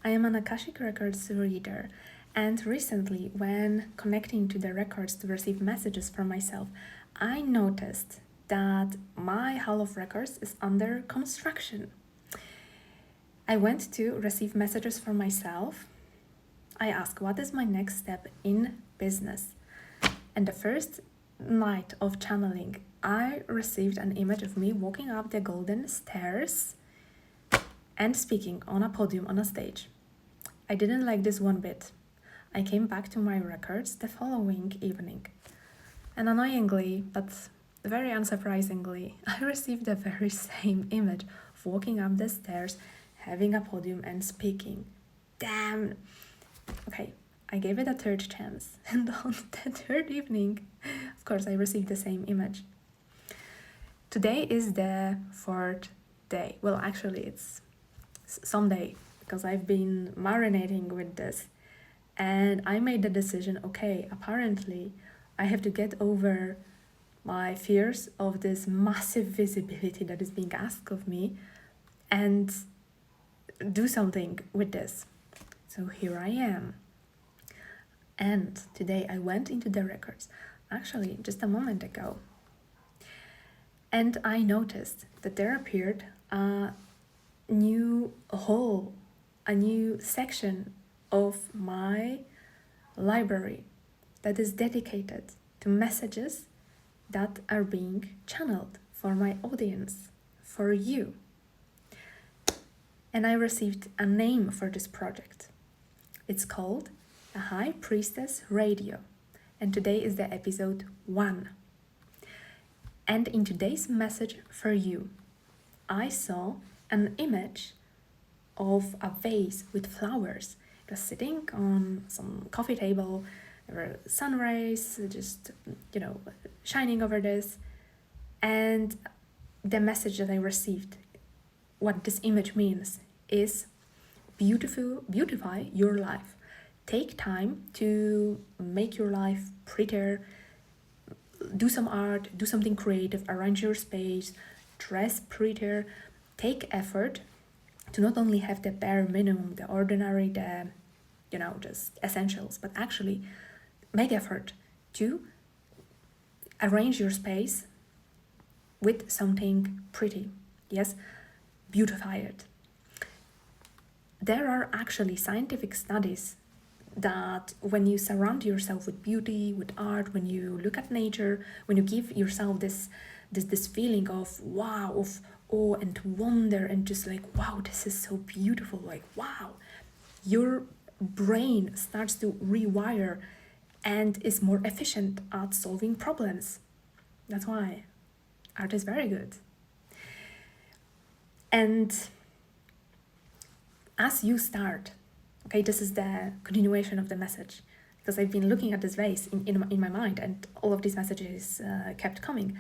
I am an Akashic Records reader, and recently, when connecting to the records to receive messages from myself, I noticed that my Hall of Records is under construction. I went to receive messages from myself. I asked, what is my next step in business? And the first night of channeling, I received an image of me walking up the golden stairs and speaking on a podium on a stage. I didn't like this one bit. I came back to my records the following evening. And annoyingly, but very unsurprisingly, I received the very same image of walking up the stairs, having a podium and speaking. Damn! Okay, I gave it a third chance. And on the third evening, of course, I received the same image. Today is the fourth day. Well, actually, it's someday, because I've been marinating with this. And I made the decision, okay, apparently I have to get over my fears of this massive visibility that is being asked of me and do something with this. So here I am. And today I went into the records, actually just a moment ago. And I noticed that there appeared a new hole, a new section of my library that is dedicated to messages that are being channeled for my audience, for you. And I received a name for this project. It's called the High Priestess Radio, and today is the episode 1. And in today's message for you, I saw an image of a vase with flowers. It was sitting on some coffee table. There were sun rays just, shining over this. And the message that I received, what this image means, is beautify your life. Take time to make your life prettier. Do some art, do something creative, arrange your space, dress prettier. Take effort to not only have the bare minimum, the ordinary, the, just essentials, but actually make effort to arrange your space with something pretty. Yes, beautify it. There are actually scientific studies that when you surround yourself with beauty, with art, when you look at nature, when you give yourself this feeling of wow, of awe and wonder, and just like, wow, this is so beautiful, like, wow, your brain starts to rewire and is more efficient at solving problems. That's why art is very good. And as you start, okay, this is the continuation of the message, because I've been looking at this vase in my mind, and all of these messages kept coming.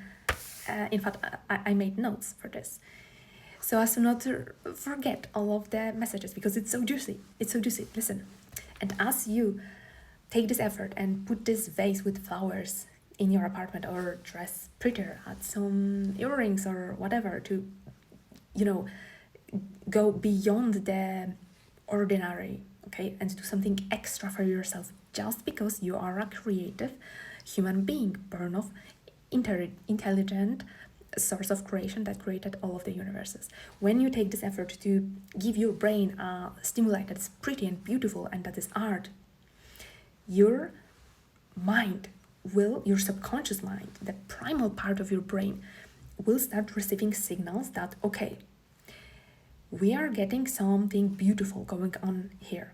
In fact, I made notes for this, so as to not forget all of the messages, because it's so juicy. It's so juicy. Listen, and as you take this effort and put this vase with flowers in your apartment, or dress prettier, add some earrings or whatever to, go beyond the ordinary, okay, and do something extra for yourself, just because you are a creative human being, born of intelligent source of creation that created all of the universes. When you take this effort to give your brain a stimuli that is pretty and beautiful, and that is art, your mind will, your subconscious mind, the primal part of your brain, will start receiving signals that, okay, we are getting something beautiful going on here,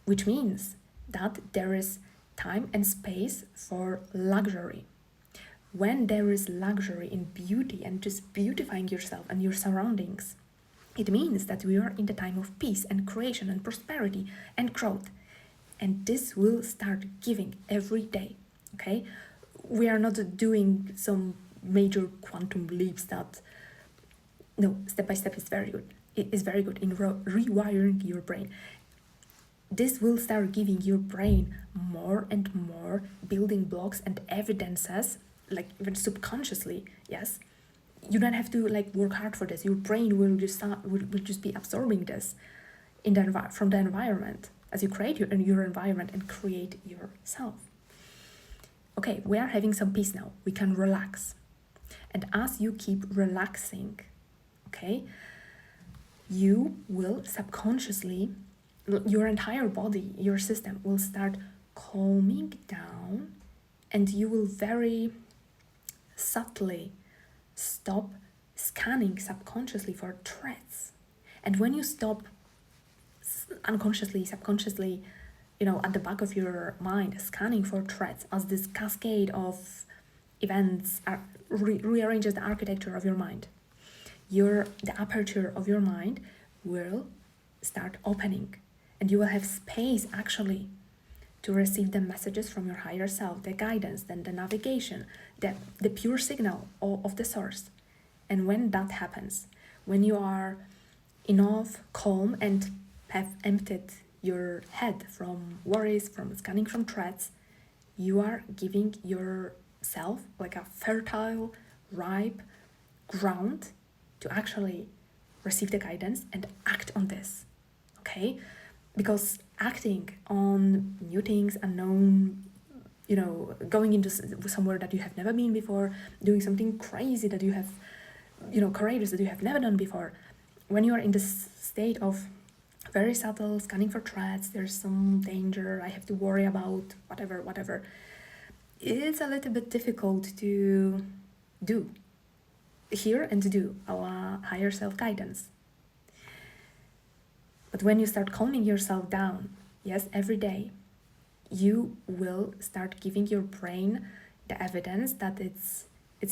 which means that there is time and space for luxury. When there is luxury in beauty and just beautifying yourself and your surroundings, it means that we are in the time of peace and creation and prosperity and growth. And this will start giving every day, okay? We are not doing some major quantum leaps that, no, step by step is very good. It is very good in rewiring your brain. This will start giving your brain more and more building blocks and evidences, like even subconsciously, yes. You don't have to work hard for this. Your brain will just be absorbing this. from the environment, as you create your environment and create yourself. Okay, we are having some peace now. We can relax. And as you keep relaxing, okay, you will subconsciously, your entire body, your system will start calming down, and you will very subtly stop scanning subconsciously for threats. And when you stop unconsciously, subconsciously, at the back of your mind, scanning for threats, as this cascade of events rearranges the architecture of your mind, the aperture of your mind will start opening, and you will have space actually to receive the messages from your higher self, the guidance, then the navigation, the pure signal of the source. And when that happens, when you are enough calm and have emptied your head from worries, from scanning from threats, you are giving yourself like a fertile, ripe ground to actually receive the guidance and act on this, okay? Because acting on new things, unknown, going into somewhere that you have never been before, doing something crazy that you have, courageous that you have never done before, when you are in this state of very subtle scanning for threats, there's some danger, I have to worry about whatever, it's a little bit difficult to hear and to do our higher self guidance. But when you start calming yourself down, yes, every day, you will start giving your brain the evidence that it's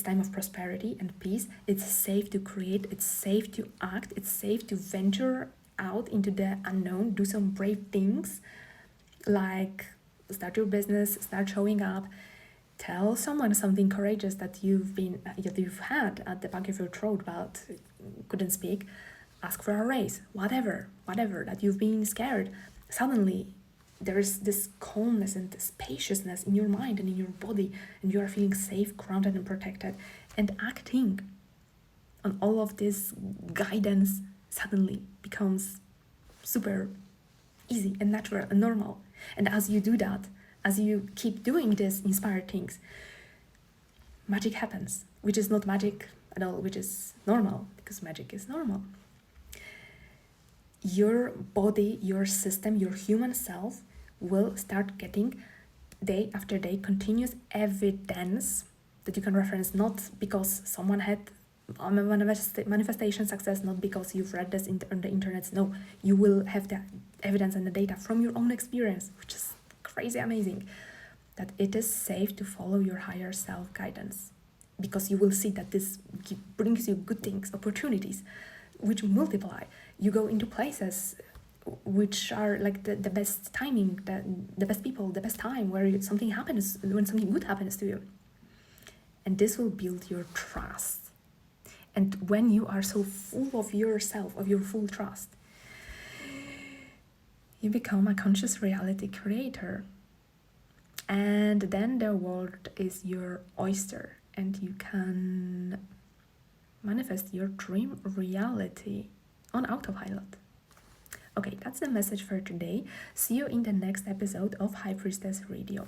time of prosperity and peace. It's safe to create, it's safe to act, it's safe to venture out into the unknown, do some brave things, like start your business, start showing up, tell someone something courageous that you've had at the back of your throat but couldn't speak, ask for a raise, whatever that you've been scared. Suddenly there's this calmness and spaciousness in your mind and in your body, and you are feeling safe, grounded and protected, and acting on all of this guidance suddenly becomes super easy and natural and normal. And as you do that, as you keep doing these inspired things, magic happens, which is not magic at all, which is normal, because magic is normal. Your body, your system, your human self will start getting day after day continuous evidence that you can reference, not because someone had manifestation success, not because you've read this on the internet. No, you will have the evidence and the data from your own experience, which is crazy amazing, that it is safe to follow your higher self guidance, because you will see that this brings you good things, opportunities which multiply. You go into places which are like the best timing, the best people, the best time, where something happens, when something good happens to you. And this will build your trust. And when you are so full of yourself, of your full trust, you become a conscious reality creator. And then the world is your oyster, and you can manifest your dream reality on autopilot. Okay, that's the message for today. See you in the next episode of High Priestess Radio.